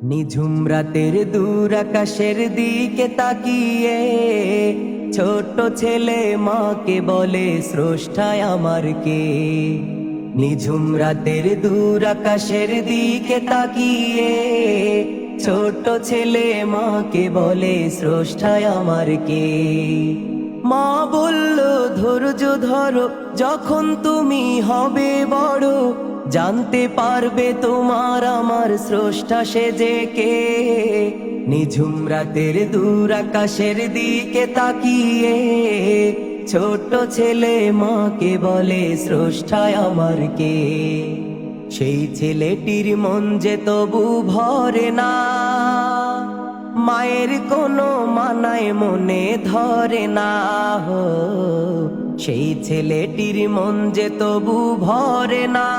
নিঝুম রাতের দূর আকাশের দিকে তাকিয়ে ছোট ছেলে মাকে বলে স্রষ্টায় আমার কে। নিঝুম রাতের দূর আকাশের দিকে তাকিয়ে ছোট ছেলে মাকে বলে স্রষ্টায় আমার কে। মা বলল ধৈর্য ধরো, যখন তুমি হবে বড় জানতে পারবে তোমার আমার স্রষ্টা সে যে কে। নিঝুম রাতের দূর আকাশের দিকে তাকিয়ে ছোট ছেলে মাকে বলে স্রষ্টায় আমার কে। সেই ছেলেটির মন যে তবু ভরে না, মায়ের কোনো মানায় মনে ধরে না। সেই ছেলেটির মন যে তবু ভরে না,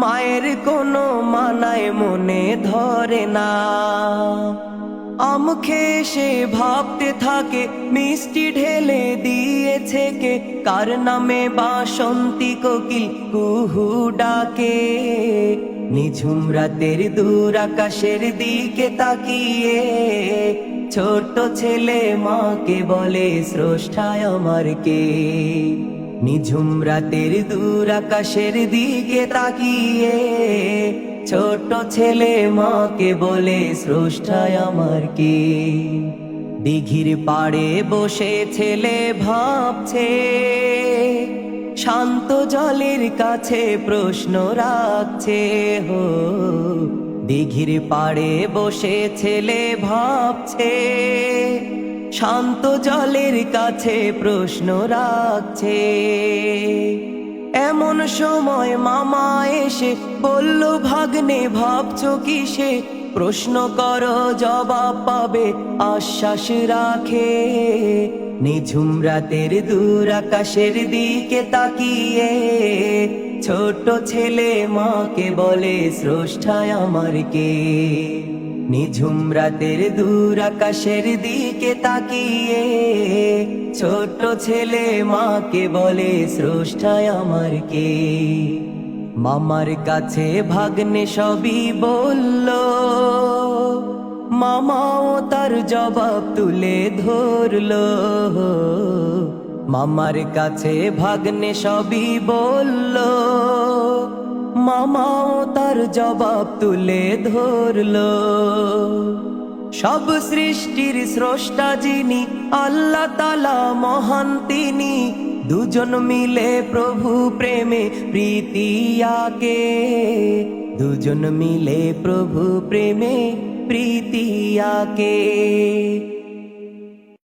মায়ের কোনো মানায় মনে ধরে না। আম খেয়ে সে ভাবতে থাকে মিষ্টি ঢেলে দিয়েছে কে, কার নামে বাসন্তী কোকিল কুহু ডাকে। নিঝুম রাতের দূর আকাশের দিকে তাকিয়ে ছোট ছেলে মাকে বলে স্রষ্টায় আমার কে। নিঝুম রাতের দূর আকাশের দিকে তাকিয়ে ছোট ছেলে মাকে বলে স্রষ্টায় আমার কে। দিঘির পাড়ে বসে ছেলে ভাবছে, শান্ত জলের কাছে প্রশ্ন রাখছে। দিঘির পাড়ে বসে ছেলে ভাবছে, শান্ত জলের কাছে প্রশ্ন রাখছে। এমন সময় মামা এসে বলল, ভাগ্নে ভাবছো কিসে, প্রশ্ন করো জবাব পাবে আশ্বাস রাখে। নিঝুম রাতের দূর আকাশের দিকে তাকিয়ে ছোট ছেলে মাকে বলে স্রষ্টায় আমার কে। নিঝুম রাতের দূর আকাশের দিকে তাকিয়ে ছোট ছেলে মাকে বলে স্রষ্টায় আমার কে। মামার কাছে ভাগ্নে সবই বলল, মামাও তার জবাব তুলে ধরলো। মামার কাছে ভাগ্নে সবই বলল, মামাও তার জবাব তুলে ধরলো। সব সৃষ্টির স্রষ্টা যিনি আল্লাহ তাআলা মহান তিনি, দুজন মিলে প্রভু প্রেমে প্রীতিয়াকে। দুজন মিলে প্রভু প্রেমে প্রীতিয়াকে।